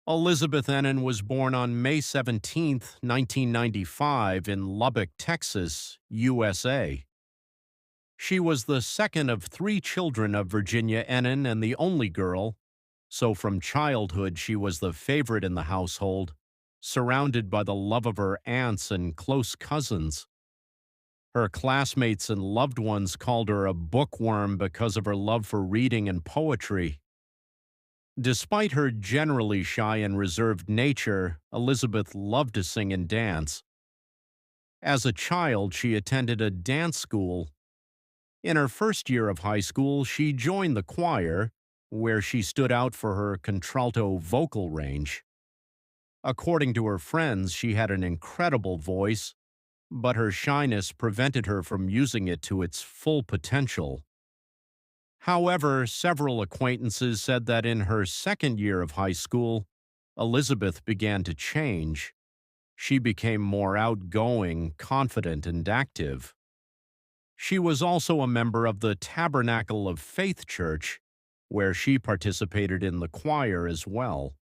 Elizabeth Ennen was born on May 17, 1995, in Lubbock, Texas, USA. She was the second of three children of Virginia Ennen and the only girl, so from childhood she was the favorite in the household, surrounded by the love of her aunts and close cousins. Her classmates and loved ones called her a bookworm because of her love for reading and poetry. Despite her generally shy and reserved nature, Elizabeth loved to sing and dance. As a child, she attended a dance school. In her first year of high school, she joined the choir, where she stood out for her contralto vocal range. According to her friends, she had an incredible voice, but her shyness prevented her from using it to its full potential. However, several acquaintances said that in her second year of high school, Elizabeth began to change. She became more outgoing, confident, and active. She was also a member of the Tabernacle of Faith Church, where she participated in the choir as well.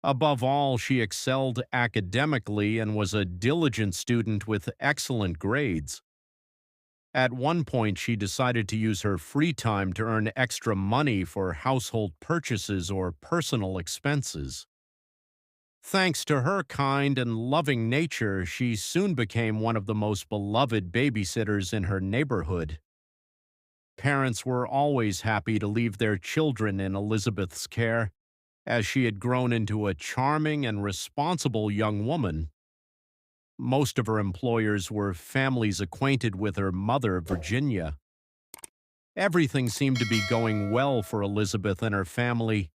Above all, she excelled academically and was a diligent student with excellent grades. At one point, she decided to use her free time to earn extra money for household purchases or personal expenses. Thanks to her kind and loving nature, she soon became one of the most beloved babysitters in her neighborhood. Parents were always happy to leave their children in Elizabeth's care, as she had grown into a charming and responsible young woman. Most of her employers were families acquainted with her mother, Virginia. Everything seemed to be going well for Elizabeth and her family.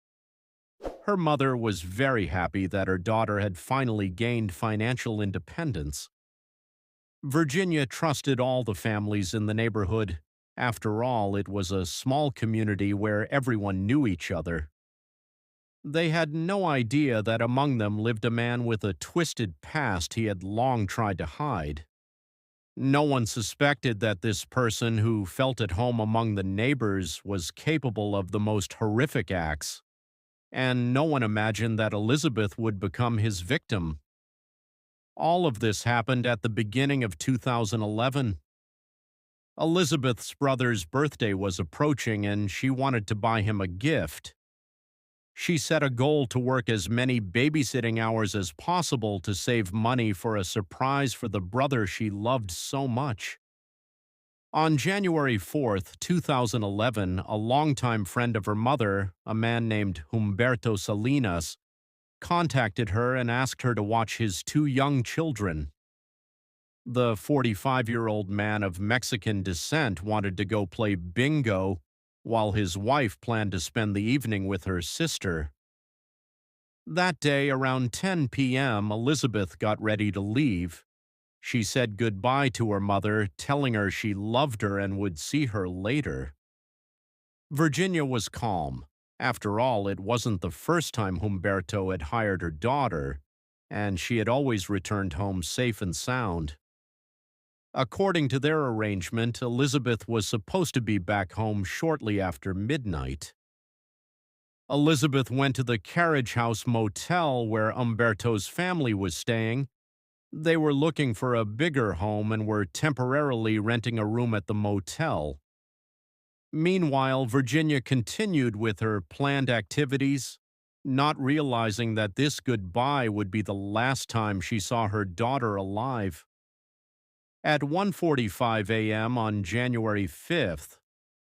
Her mother was very happy that her daughter had finally gained financial independence. Virginia trusted all the families in the neighborhood. After all, it was a small community where everyone knew each other. They had no idea that among them lived a man with a twisted past he had long tried to hide. No one suspected that this person, who felt at home among the neighbors, was capable of the most horrific acts, and no one imagined that Elizabeth would become his victim. All of this happened at the beginning of 2011. Elizabeth's brother's birthday was approaching, and she wanted to buy him a gift. She set a goal to work as many babysitting hours as possible to save money for a surprise for the brother she loved so much. On January 4th, 2011, a longtime friend of her mother, a man named Humberto Salinas, contacted her and asked her to watch his two young children. The 45-year-old man of Mexican descent wanted to go play bingo, while his wife planned to spend the evening with her sister. That day, around 10 p.m., Elizabeth got ready to leave. She said goodbye to her mother, telling her she loved her and would see her later. Virginia was calm. After all, it wasn't the first time Humberto had hired her daughter, and she had always returned home safe and sound. According to their arrangement, Elizabeth was supposed to be back home shortly after midnight. Elizabeth went to the Carriage House motel where Umberto's family was staying. They were looking for a bigger home and were temporarily renting a room at the motel. Meanwhile, Virginia continued with her planned activities, not realizing that this goodbye would be the last time she saw her daughter alive. At 1:45 a.m. on January 5th,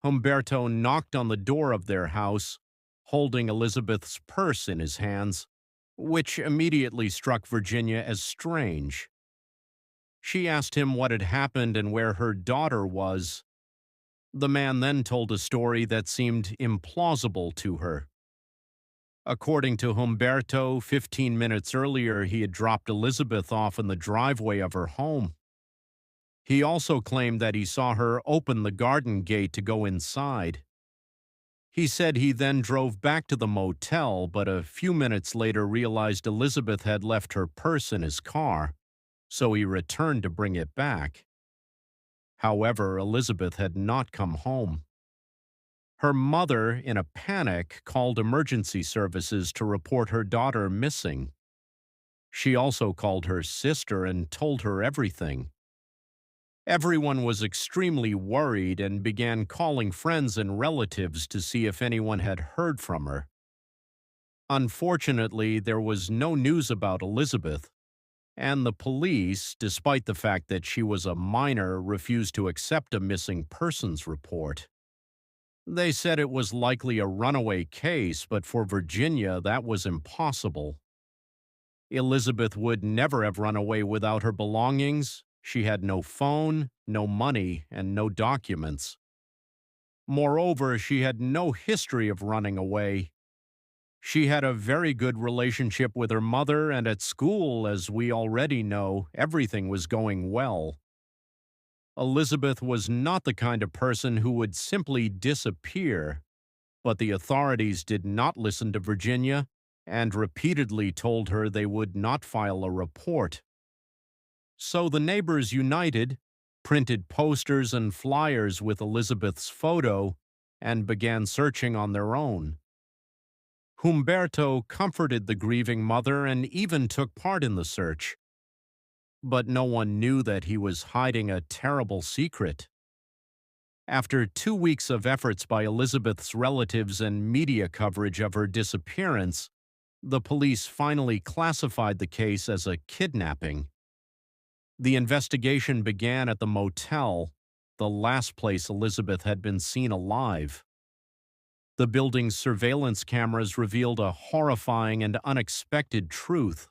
Humberto knocked on the door of their house, holding Elizabeth's purse in his hands, which immediately struck Virginia as strange. She asked him what had happened and where her daughter was. The man then told a story that seemed implausible to her. According to Humberto, 15 minutes earlier he had dropped Elizabeth off in the driveway of her home. He also claimed that he saw her open the garden gate to go inside. He said he then drove back to the motel, but a few minutes later realized Elizabeth had left her purse in his car, so he returned to bring it back. However, Elizabeth had not come home. Her mother, in a panic, called emergency services to report her daughter missing. She also called her sister and told her everything. Everyone was extremely worried and began calling friends and relatives to see if anyone had heard from her. Unfortunately, there was no news about Elizabeth, and the police, despite the fact that she was a minor, refused to accept a missing persons report. They said it was likely a runaway case, but for Virginia, that was impossible. Elizabeth would never have run away without her belongings. She had no phone, no money, and no documents. Moreover, she had no history of running away. She had a very good relationship with her mother, and at school, as we already know, everything was going well. Elizabeth was not the kind of person who would simply disappear, but the authorities did not listen to Virginia and repeatedly told her they would not file a report. So the neighbors united, printed posters and flyers with Elizabeth's photo, and began searching on their own. Humberto comforted the grieving mother and even took part in the search. But no one knew that he was hiding a terrible secret. After 2 weeks of efforts by Elizabeth's relatives and media coverage of her disappearance, the police finally classified the case as a kidnapping. The investigation began at the motel, the last place Elizabeth had been seen alive. The building's surveillance cameras revealed a horrifying and unexpected truth.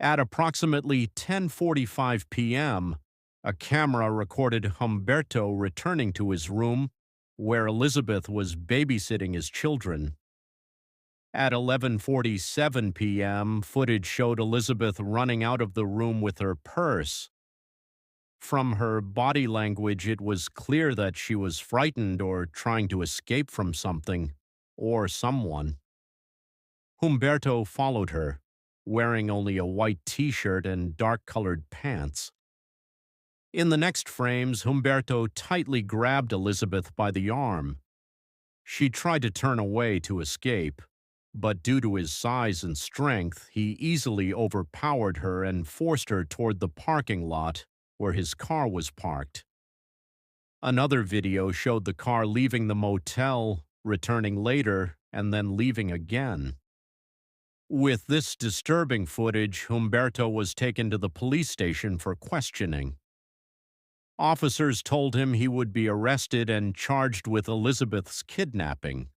At approximately 10:45 p.m., a camera recorded Humberto returning to his room, where Elizabeth was babysitting his children. At 11:47 p.m., footage showed Elizabeth running out of the room with her purse. From her body language, it was clear that she was frightened or trying to escape from something or someone. Humberto followed her, wearing only a white t-shirt and dark-colored pants. In the next frames, Humberto tightly grabbed Elizabeth by the arm. She tried to turn away to escape, but due to his size and strength, he easily overpowered her and forced her toward the parking lot where his car was parked. Another video showed the car leaving the motel, returning later, and then leaving again. With this disturbing footage, Humberto was taken to the police station for questioning. Officers told him he would be arrested and charged with Elizabeth's kidnapping.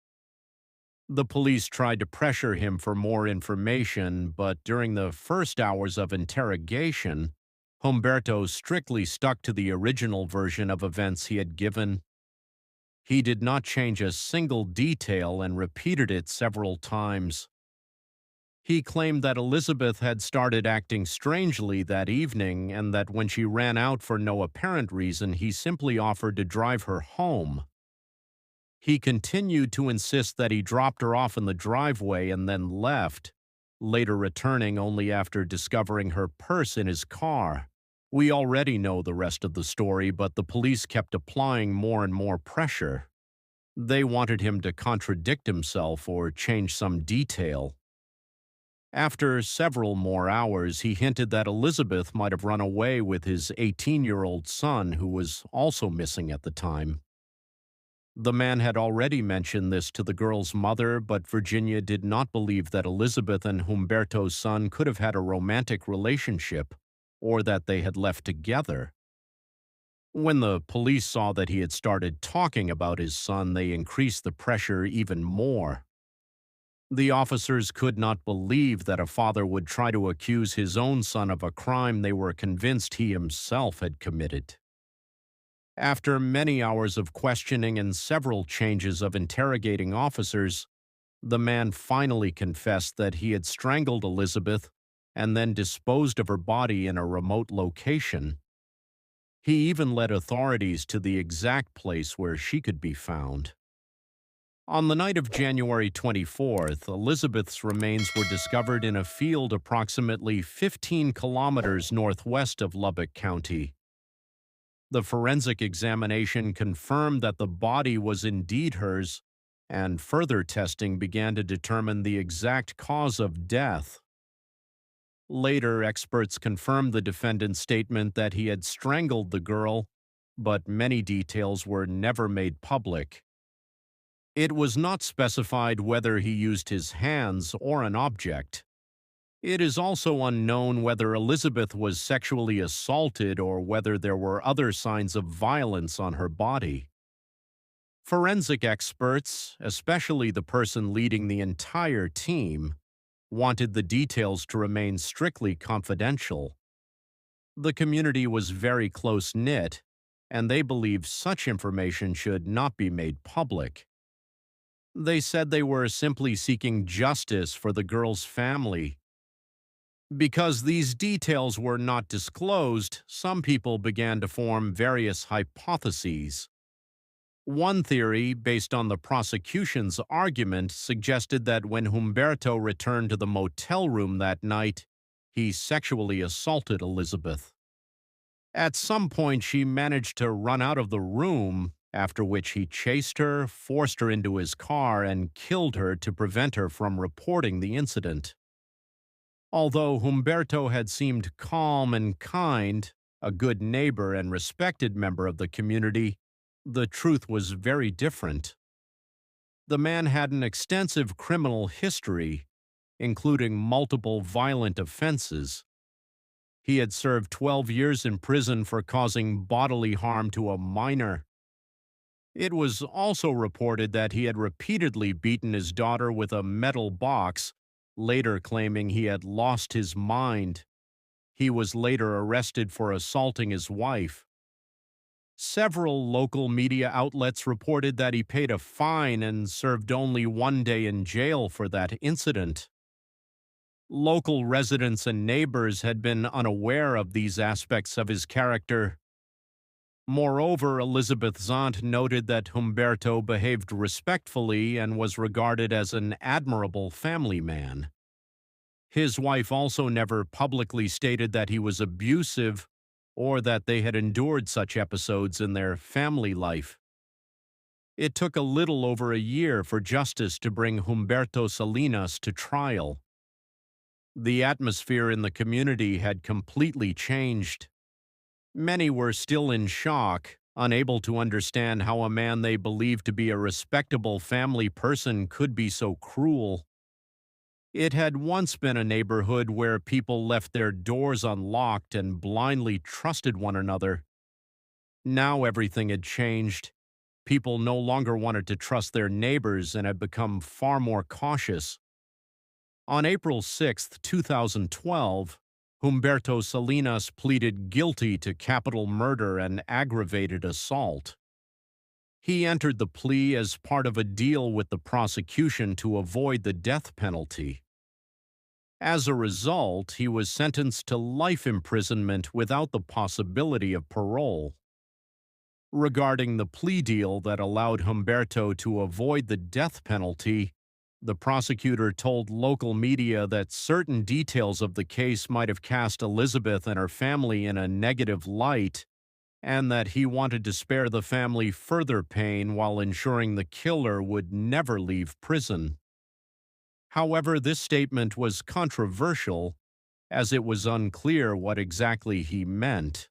The police tried to pressure him for more information, but during the first hours of interrogation, Humberto strictly stuck to the original version of events he had given. He did not change a single detail and repeated it several times. He claimed that Elizabeth had started acting strangely that evening and that when she ran out for no apparent reason, he simply offered to drive her home. He continued to insist that he dropped her off in the driveway and then left, later returning only after discovering her purse in his car. We already know the rest of the story, but the police kept applying more and more pressure. They wanted him to contradict himself or change some detail. After several more hours, he hinted that Elizabeth might have run away with his 18-year-old son, who was also missing at the time. The man had already mentioned this to the girl's mother, but Virginia did not believe that Elizabeth and Humberto's son could have had a romantic relationship or that they had left together. When the police saw that he had started talking about his son, they increased the pressure even more. The officers could not believe that a father would try to accuse his own son of a crime they were convinced he himself had committed. After many hours of questioning and several changes of interrogating officers, the man finally confessed that he had strangled Elizabeth and then disposed of her body in a remote location. He even led authorities to the exact place where she could be found. On the night of January 24th, Elizabeth's remains were discovered in a field approximately 15 kilometers northwest of Lubbock County. The forensic examination confirmed that the body was indeed hers, and further testing began to determine the exact cause of death. Later, experts confirmed the defendant's statement that he had strangled the girl, but many details were never made public. It was not specified whether he used his hands or an object. It is also unknown whether Elizabeth was sexually assaulted or whether there were other signs of violence on her body. Forensic experts, especially the person leading the entire team, wanted the details to remain strictly confidential. The community was very close-knit, and they believed such information should not be made public. They said they were simply seeking justice for the girl's family. Because these details were not disclosed, some people began to form various hypotheses. One theory, based on the prosecution's argument, suggested that when Humberto returned to the motel room that night, he sexually assaulted Elizabeth. At some point, she managed to run out of the room, after which he chased her, forced her into his car, and killed her to prevent her from reporting the incident. Although Humberto had seemed calm and kind, a good neighbor and respected member of the community, the truth was very different. The man had an extensive criminal history, including multiple violent offenses. He had served 12 years in prison for causing bodily harm to a minor. It was also reported that he had repeatedly beaten his daughter with a metal box, later claiming he had lost his mind. He was later arrested for assaulting his wife. Several local media outlets reported that he paid a fine and served only 1 day in jail for that incident. Local residents and neighbors had been unaware of these aspects of his character. Moreover, Elizabeth's aunt noted that Humberto behaved respectfully and was regarded as an admirable family man. His wife also never publicly stated that he was abusive or that they had endured such episodes in their family life. It took a little over a year for justice to bring Humberto Salinas to trial. The atmosphere in the community had completely changed. Many were still in shock, unable to understand how a man they believed to be a respectable family person could be so cruel. It had once been a neighborhood where people left their doors unlocked and blindly trusted one another. Now everything had changed. People no longer wanted to trust their neighbors and had become far more cautious. On April 6, 2012, Humberto Salinas pleaded guilty to capital murder and aggravated assault. He entered the plea as part of a deal with the prosecution to avoid the death penalty. As a result, he was sentenced to life imprisonment without the possibility of parole. Regarding the plea deal that allowed Humberto to avoid the death penalty, the prosecutor told local media that certain details of the case might have cast Elizabeth and her family in a negative light, and that he wanted to spare the family further pain while ensuring the killer would never leave prison. However, this statement was controversial, as it was unclear what exactly he meant.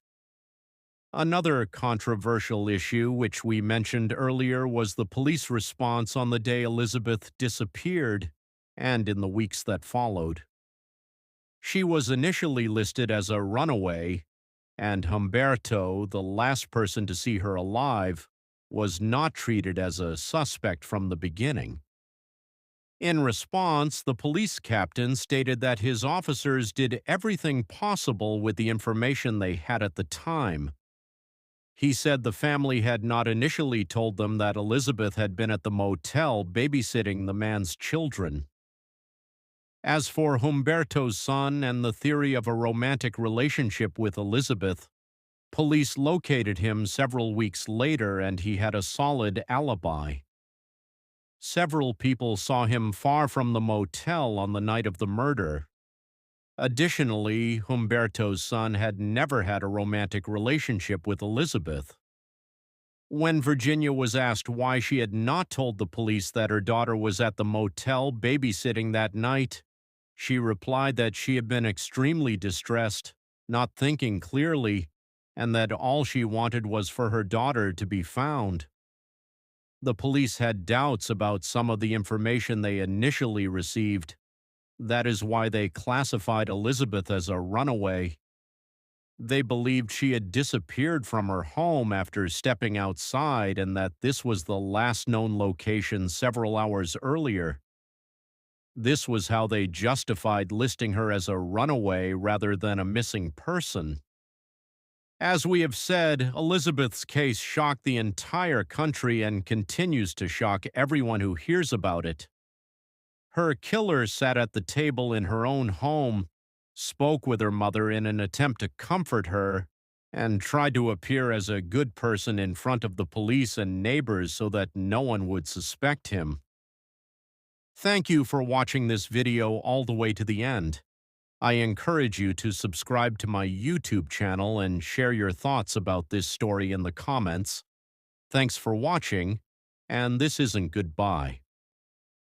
Another controversial issue, which we mentioned earlier, was the police response on the day Elizabeth disappeared and in the weeks that followed. She was initially listed as a runaway, and Humberto, the last person to see her alive, was not treated as a suspect from the beginning. In response, the police captain stated that his officers did everything possible with the information they had at the time. He said the family had not initially told them that Elizabeth had been at the motel babysitting the man's children. As for Humberto's son and the theory of a romantic relationship with Elizabeth, police located him several weeks later and he had a solid alibi. Several people saw him far from the motel on the night of the murder. Additionally, Humberto's son had never had a romantic relationship with Elizabeth. When Virginia was asked why she had not told the police that her daughter was at the motel babysitting that night, she replied that she had been extremely distressed, not thinking clearly, and that all she wanted was for her daughter to be found. The police had doubts about some of the information they initially received. That is why they classified Elizabeth as a runaway. They believed she had disappeared from her home after stepping outside and that this was the last known location several hours earlier. This was how they justified listing her as a runaway rather than a missing person. As we have said, Elizabeth's case shocked the entire country and continues to shock everyone who hears about it. Her killer sat at the table in her own home, spoke with her mother in an attempt to comfort her, and tried to appear as a good person in front of the police and neighbors so that no one would suspect him. Thank you for watching this video all the way to the end. I encourage you to subscribe to my YouTube channel and share your thoughts about this story in the comments. Thanks for watching, and this isn't goodbye.